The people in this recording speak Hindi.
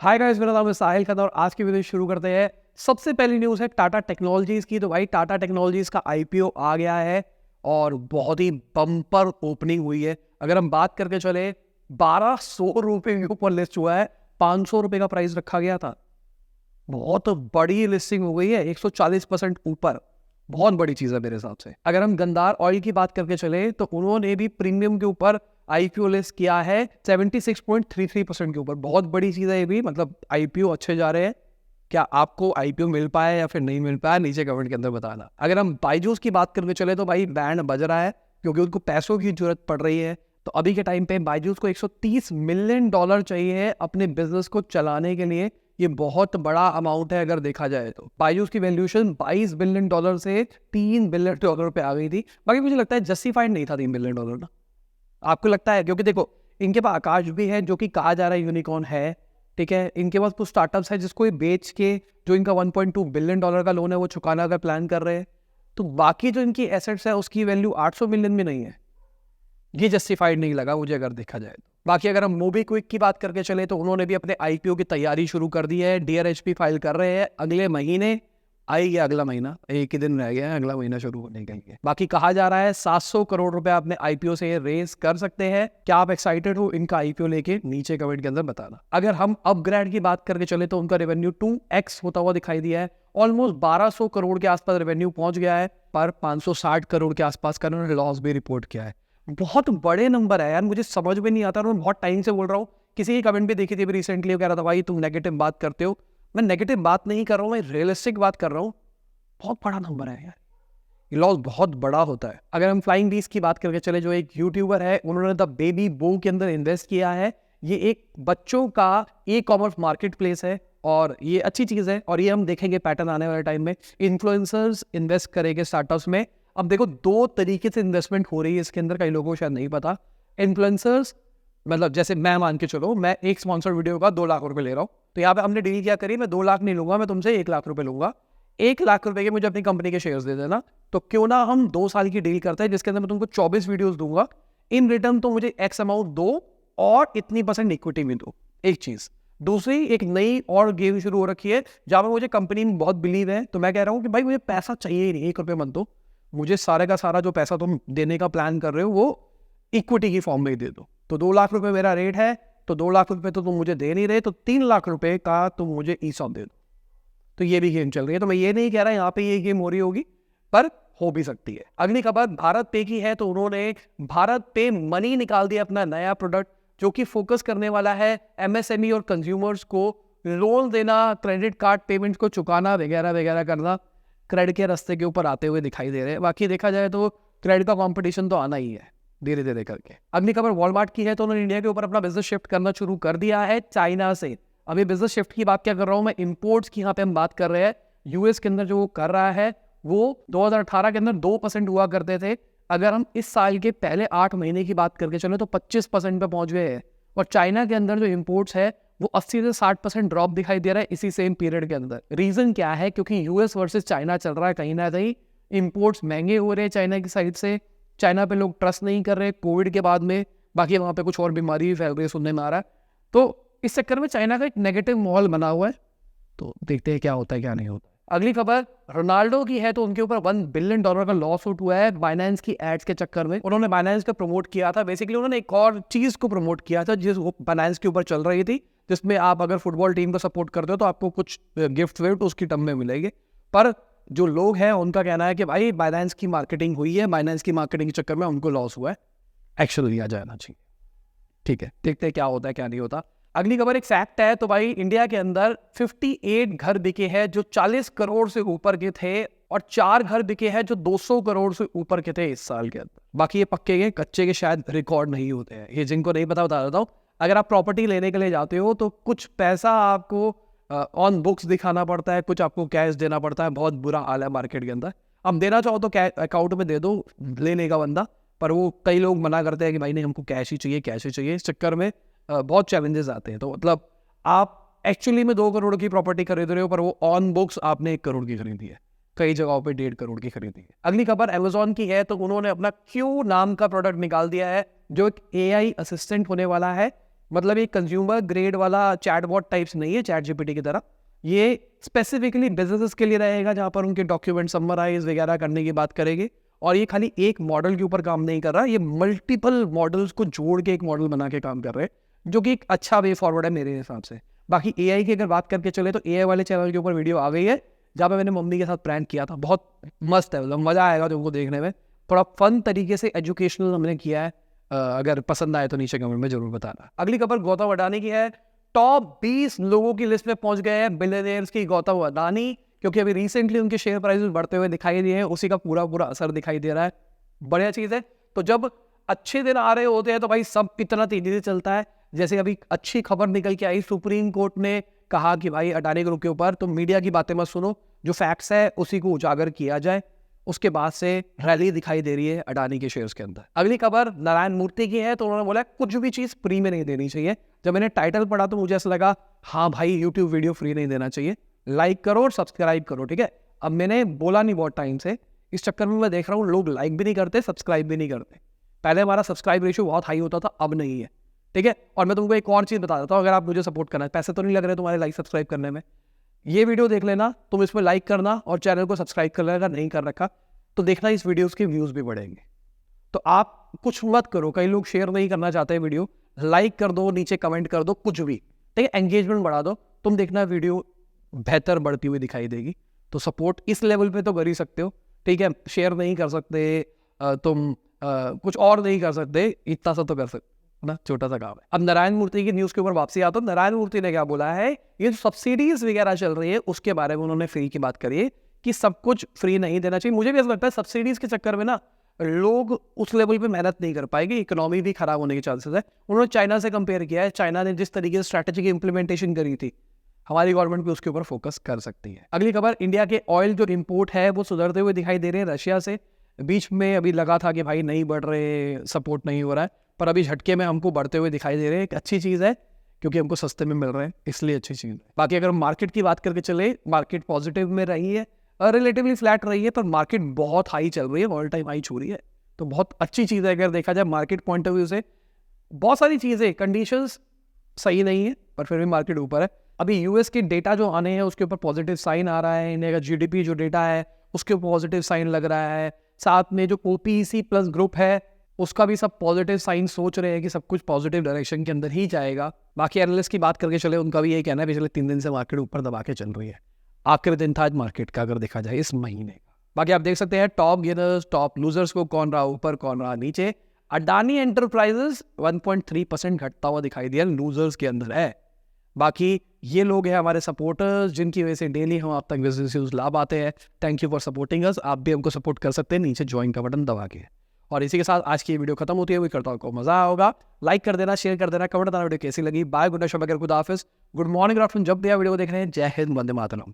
हाय गाइस, मेरा नाम है साहिल खन्ना और आज की वीडियो शुरू करते हैं। सबसे पहली न्यूज़ है टाटा टेक्नोलॉजीज की। तो भाई टाटा टेक्नोलॉजीज का आईपीओ आ गया है और बहुत ही बम्पर ओपनिंग हुई है। अगर हम बात करके चले 1200 रुपए के ऊपर लिस्ट हुआ है, 500 रुपए का प्राइस रखा गया था। बहुत बड़ी लिस्टिंग हो गई है, 140% ऊपर। बहुत बड़ी चीज है मेरे हिसाब से। अगर हम गंदार ऑयल की बात करके चले तो उन्होंने भी प्रीमियम के ऊपर आईपीओ लिस्ट किया है 76.33% के ऊपर। बहुत बड़ी चीज है ये भी, मतलब आईपीओ अच्छे जा रहे हैं। क्या आपको आईपीओ मिल पाया या फिर नहीं मिल पाया, नीचे कमेंट के अंदर बताना। अगर हम बायजूस की बात करके चले तो भाई बैंड बज रहा है क्योंकि उनको पैसों की जरूरत पड़ रही है। तो अभी के टाइम पे बायजूस को $130 मिलियन चाहिए अपने बिजनेस को चलाने के लिए। ये बहुत बड़ा अमाउंट है अगर देखा जाए तो। बायजूस की वैल्यूएशन $22 बिलियन से $3 बिलियन पे आ गई थी। बाकी मुझे लगता है जस्टिफाइड नहीं था $3 बिलियन ना। आपको लगता है? क्योंकि देखो, इनके पास आकाश भी है जो कि कहा जा रहा है यूनिकॉर्न है, ठीक है। इनके पास कुछ स्टार्टअप्स है जिसको ये बेच के जो इनका $1.2 बिलियन का लोन है वो चुकाना का प्लान कर रहे हैं। तो बाकी जो इनकी एसेट्स है उसकी वैल्यू 800 मिलियन भी नहीं है। ये जस्टिफाइड नहीं लगा मुझे अगर देखा जाए तो। बाकी अगर हम मोबीक्विक की बात करके चले तो उन्होंने भी अपने आईपीओ की तैयारी शुरू कर दी है। डीआरएचपी फाइल कर रहे हैं, अगले महीने आएगी। अगला महीना एक ही दिन रह गया है, अगला महीना शुरू होने के लिए। बाकी कहा जा रहा है 700 करोड़ रुपए अपने आईपीओ से रेस कर सकते हैं। क्या आप एक्साइटेड हो इनका आईपीओ लेके? नीचे कमेंट के अंदर बताना। अगर हम अपग्रेड की बात करके चले तो उनका रेवेन्यू 2x होता हुआ दिखाई दिया है। ऑलमोस्ट 1200 करोड़ के आसपास रेवेन्यू पहुंच गया है, पर 560 करोड़ के आसपास का उन्होंने लॉस भी रिपोर्ट किया है। बहुत बड़े नंबर है यार, मुझे समझ में नहीं आता और मैं बहुत टाइम से बोल रहा हूँ। किसी की कमेंट भी देखी थी रिसेंटली, कह रहा था भाई तुम नेगेटिव बात करते हो। मैं नेगेटिव बात नहीं कर रहा हूँ, मैं रियलिस्टिक बात कर रहा हूँ। बहुत बड़ा नंबर है यार, ये लॉस बहुत बड़ा होता है। अगर हम फ्लाइंग बीस की बात करके चले, जो एक यूट्यूबर है, उन्होंने द बेबी बो के अंदर इन्वेस्ट किया है। ये एक बच्चों का ई कॉमर्स मार्केट प्लेस है और ये अच्छी चीज है। और ये हम देखेंगे पैटर्न आने वाले टाइम में, इन्फ्लुएंसर्स इन्वेस्ट करेंगे स्टार्टअप्स में। अब देखो, दो तरीके से इन्वेस्टमेंट हो रही है इसके अंदर, कई लोगों को शायद नहीं पता। इन्फ्लुएंसर्स मतलब जैसे मैं मान के चलो, मैं एक स्पॉन्सर वीडियो का 2 लाख रुपए ले रहा हूँ, तो यहाँ पे हमने डील क्या करी, मैं 2 लाख नहीं लूंगा, मैं तुमसे 1 लाख रुपए लूंगा। 1 लाख रुपए के मुझे अपनी कंपनी के शेयर्स दे देना। तो क्यों ना हम 2 साल की डील करते हैं जिसके अंदर मैं तुमको 24 वीडियोस दूंगा। इन रिटर्न तो मुझे एक्स अमाउंट दो और इतनी % इक्विटी में दो। एक चीज। दूसरी, एक नई और गेम शुरू हो रखी है जहां पर मुझे कंपनी में बहुत बिलीव है। तो मैं कह रहा हूं कि भाई मुझे पैसा चाहिए ही नहीं, 1 रुपये मत दो मुझे। सारे का सारा जो पैसा तुम देने का प्लान कर रहे हो वो इक्विटी की फॉर्म में ही दे दो। तो 2 लाख रुपए मेरा रेट है, तो 2 लाख रुपए तो तुम मुझे दे नहीं रहे, तो 3 लाख रुपए का तुम मुझे ईसॉप दे दो। तो ये भी गेम चल रही है। तो मैं ये नहीं कह रहा यहाँ पे ये गेम हो रही होगी, पर हो भी सकती है। अगली खबर भारत पे की है। तो उन्होंने भारत पे मनी निकाल दिया, अपना नया प्रोडक्ट जो कि फोकस करने वाला है एमएसएमई और कंज्यूमर्स को लोन देना, क्रेडिट कार्ड पेमेंट को चुकाना वगैरह वगैरह करना। क्रेडिट के रास्ते के ऊपर आते हुए दिखाई दे रहे हैं। बाकी देखा जाए तो क्रेडिट का कॉम्पिटिशन तो आना ही है धीरे धीरे करके। अगली खबर वॉलमार्ट की है। तो उन्होंने इंडिया के ऊपर अपना बिजनेस शिफ्ट करना शुरू कर दिया है चाइना से। अभी बिजनेस शिफ्ट की बात क्या कर रहा हूं मैं, इंपोर्ट्स की यहाँ पे हम बात कर रहे हैं। यूएस के अंदर जो वो कर रहा है वो 2018 के अंदर 2% हुआ करते थे। अगर हम इस साल के पहले 8 महीने की बात करके चले तो 25% पे पहुंच गए हैं। और चाइना के अंदर जो इंपोर्ट्स है वो 80 से 60% ड्रॉप दिखाई दे रहा है इसी सेम पीरियड के अंदर। रीजन क्या है? क्योंकि यूएस वर्सेस चाइना चल रहा है। कहीं ना कहीं इंपोर्ट्स महंगे हो रहे हैं चाइना की साइड से। चाइना पे लोग ट्रस्ट नहीं कर रहे कोविड के बाद में। बाकी वहां पे कुछ और बीमारी भी फैल रही है सुनने में आ रहा है। तो इस चक्कर में चाइना का एक नेगेटिव माहौल बना हुआ है। तो देखते हैं क्या होता है क्या नहीं होता है। अगली खबर रोनाल्डो की है। तो उनके ऊपर $1 बिलियन का लॉस सूट हुआ है बाइनेंस की एड्स के चक्कर में। उन्होंने बाइनेंस को प्रमोट किया था। बेसिकली उन्होंने एक और चीज को प्रमोट किया था जिस बाइनेंस के ऊपर चल रही थी, जिसमें आप अगर फुटबॉल टीम को सपोर्ट करते हो तो आपको कुछ गिफ्ट विफ्ट उसकी टर्म में मिलेंगे। पर जो लोग हैं उनका कहना है कि भाई बाइनेंस की मार्केटिंग हुई है, बाइनेंस की मार्केटिंग के चक्कर में उनको लॉस हुआ है, एक्शन लिया जाना चाहिए। ठीक है, देखते हैं क्या होता है क्या नहीं होता। अगली खबर एक फैक्ट है। तो भाई इंडिया के अंदर 58 घर बिके हैं जो 40 करोड़ से ऊपर के थे और 4 घर बिके हैं जो 200 करोड़ से ऊपर के थे इस साल के अंदर। बाकी ये पक्के के, कच्चे के शायद रिकॉर्ड नहीं होते हैं। ये जिनको नहीं पता बता देता हूँ। अगर आप प्रॉपर्टी लेने के लिए जाते हो तो कुछ पैसा आपको ऑन बुक्स दिखाना पड़ता है, कुछ आपको कैश देना पड़ता है। बहुत बुरा हाल है मार्केट के अंदर। अब देना चाहो तो अकाउंट में दे दो लेने का बंदा, पर वो कई लोग मना करते हैं कि भाई नहीं हमको कैश ही चाहिए, कैश ही चाहिए। इस चक्कर में बहुत चैलेंजेस आते हैं। तो मतलब आप एक्चुअली में 2 करोड़ की प्रॉपर्टी खरीद रहे हो, पर वो ऑन बुक्स आपने 1 करोड़ की खरीदी है, कई जगहों पे 1.5 करोड़ की खरीदी है। अगली खबर अमेजोन की है। तो उन्होंने अपना क्यू नाम का प्रोडक्ट निकाल दिया है जो एक एआई असिस्टेंट होने वाला है। मतलब ये कंज्यूमर ग्रेड वाला चैटबॉट टाइप्स नहीं है चैट जीपीटी की तरह। ये स्पेसिफिकली बिजनेसेस के लिए रहेगा, जहाँ पर उनके डॉक्यूमेंट समराइज वगैरह करने की बात करेंगे। और ये खाली एक मॉडल के ऊपर काम नहीं कर रहा, ये मल्टीपल मॉडल्स को जोड़ के एक मॉडल बना के काम कर रहे हैं, जो कि एक अच्छा वे फॉरवर्ड है मेरे हिसाब से। बाकी एआई की अगर बात करके चले तो एआई वाले चैनल के ऊपर वीडियो आ गई है, जहाँ पे मैंने मम्मी के साथ प्रैंक किया था। बहुत मस्त है, मतलब मज़ा आएगा तुमको देखने में। थोड़ा फन तरीके से एजुकेशनल हमने किया है। अगर पसंद आए तो नीचे कमेंट में जरूर बताना। अगली खबर गौतम अडानी की है। टॉप 20 लोगों की लिस्ट में पहुंच गए हैं बिलियनियर्स की गौतम अडानी, क्योंकि अभी रिसेंटली उनके शेयर प्राइसेस बढ़ते हुए दिखाई दिए हैं, उसी का पूरा पूरा असर दिखाई दे रहा है। बढ़िया चीज़ है। तो जब अच्छे दिन आ रहे होते हैं तो भाई सब इतना तेजी से चलता है। जैसे अभी अच्छी खबर निकल के आई, सुप्रीम कोर्ट ने कहा कि भाई अडानी ग्रुप के ऊपर तो मीडिया की बातें मत सुनो, जो फैक्ट्स है उसी को उजागर किया जाए। उसके बाद से रैली दिखाई दे रही है अडानी के शेयर्स के अंदर। अगली खबर नारायण मूर्ति की है। तो उन्होंने बोला कुछ भी चीज़ फ्री में नहीं देनी चाहिए। जब मैंने टाइटल पढ़ा तो मुझे ऐसा लगा हाँ भाई यूट्यूब वीडियो फ्री नहीं देना चाहिए, लाइक करो और सब्सक्राइब करो, ठीक है। अब मैंने बोला नहीं बहुत टाइम से, इस चक्कर में मैं देख रहा हूँ लोग लाइक भी नहीं करते, सब्सक्राइब भी नहीं करते। पहले हमारा सब्सक्राइब रेशियो बहुत हाई होता था, अब नहीं है, ठीक है। और मैं तुमको एक और चीज़ बता देता हूँ, अगर आप मुझे सपोर्ट करना है, पैसे तो नहीं लग रहे तुम्हारे लाइक सब्सक्राइब करने में, ये वीडियो देख लेना, तुम इसमें लाइक करना और चैनल को सब्सक्राइब कर लेना। नहीं कर रखा तो देखना इस वीडियोस के व्यूज़ भी बढ़ेंगे। तो आप कुछ मत करो, कई लोग शेयर नहीं करना चाहते वीडियो, लाइक कर दो, नीचे कमेंट कर दो, कुछ भी, ठीक है। एंगेजमेंट बढ़ा दो, तुम देखना वीडियो बेहतर बढ़ती हुई दिखाई देगी। तो सपोर्ट इस लेवल पे तो कर ही सकते हो, ठीक है। शेयर नहीं कर सकते तुम, कुछ और नहीं कर सकते, इतना सा तो कर सकते ना, छोटा सा काम है। अब नारायण मूर्ति की न्यूज़ के ऊपर वापसी आता हूं। नारायण मूर्ति ने क्या बोला है, ये सब्सिडीज वगैरह चल रही है उसके बारे में उन्होंने फ्री की बात करी है कि सब कुछ फ्री नहीं देना चाहिए। मुझे भी ऐसा लगता है सब्सिडीज के चक्कर में ना लोग उस लेवल पे मेहनत नहीं कर पाएंगे, इकोनॉमी भी खराब होने के चांसेस है। उन्होंने चाइना से कंपेयर किया है, चाइना ने जिस तरीके से स्ट्रैटेजी की इंप्लीमेंटेशन करी थी, हमारी गवर्नमेंट भी उसके ऊपर फोकस कर सकती है। अगली खबर, इंडिया के ऑयल जो इंपोर्ट है वो सुधरते हुए दिखाई दे रहे हैं रशिया से। बीच में अभी लगा था कि भाई नहीं बढ़ रहे, सपोर्ट नहीं हो रहा है, पर अभी झटके में हमको बढ़ते हुए दिखाई दे रहे हैं। एक अच्छी चीज़ है क्योंकि हमको सस्ते में मिल रहे हैं, इसलिए अच्छी चीज़ है। बाकी अगर मार्केट की बात करके चले, मार्केट पॉजिटिव में रही है, रिलेटिवली फ्लैट रही है, पर मार्केट बहुत हाई चल रही है, ऑल टाइम हाई छू रही है। तो बहुत अच्छी चीज़ है अगर देखा जाए मार्केट पॉइंट ऑफ व्यू से। बहुत सारी चीज़ें, कंडीशंस सही नहीं है, पर फिर भी मार्केट ऊपर है। अभी यूएस के डेटा जो आने हैं उसके ऊपर पॉजिटिव साइन आ रहा है, इंडिया का जीडीपी जो डेटा है उसके ऊपर पॉजिटिव साइन लग रहा है। साथ में जो ओपीसी प्लस ग्रुप है उसका भी सब पॉजिटिव साइन सोच रहे हैं कि सब कुछ पॉजिटिव डायरेक्शन के अंदर ही जाएगा। बाकी एनालिस्ट की बात करके चले, उनका भी यही कहना है पिछले 3 दिन से मार्केट ऊपर दबा के चल रही है। आखिरी दिन था आज मार्केट का अगर देखा जाए इस महीने का। बाकी आप देख सकते हैं टॉप गेनर्स, टॉप लूजर्स को, कौन रहा ऊपर कौन रहा नीचे। अडानी एंटरप्राइजेस 1.3% घटता हुआ दिखाई दिया, लूजर्स के अंदर है। बाकी ये लोग हैं हमारे सपोर्टर्स, जिनकी वजह से डेली हम आप तक बिजनेस न्यूज़ लाभ आते हैं। Thank you for supporting us. आप भी हमको सपोर्ट कर सकते हैं नीचे ज्वाइन का बटन दबा के। और इसी के साथ आज की वीडियो खत्म होती है। वही करता हूँ आपको मजा आया होगा, लाइक कर देना, शेयर कर देना, कमेंट बताना वीडियो कैसी लगी। बाय, गुड नाइट, शुभ, खुदा हाफिज, गुड मॉर्निंग, गुड आफ्टरनून, जब भी आप वीडियो देख रहे हैं। जय हिंद, वंदे मातरम।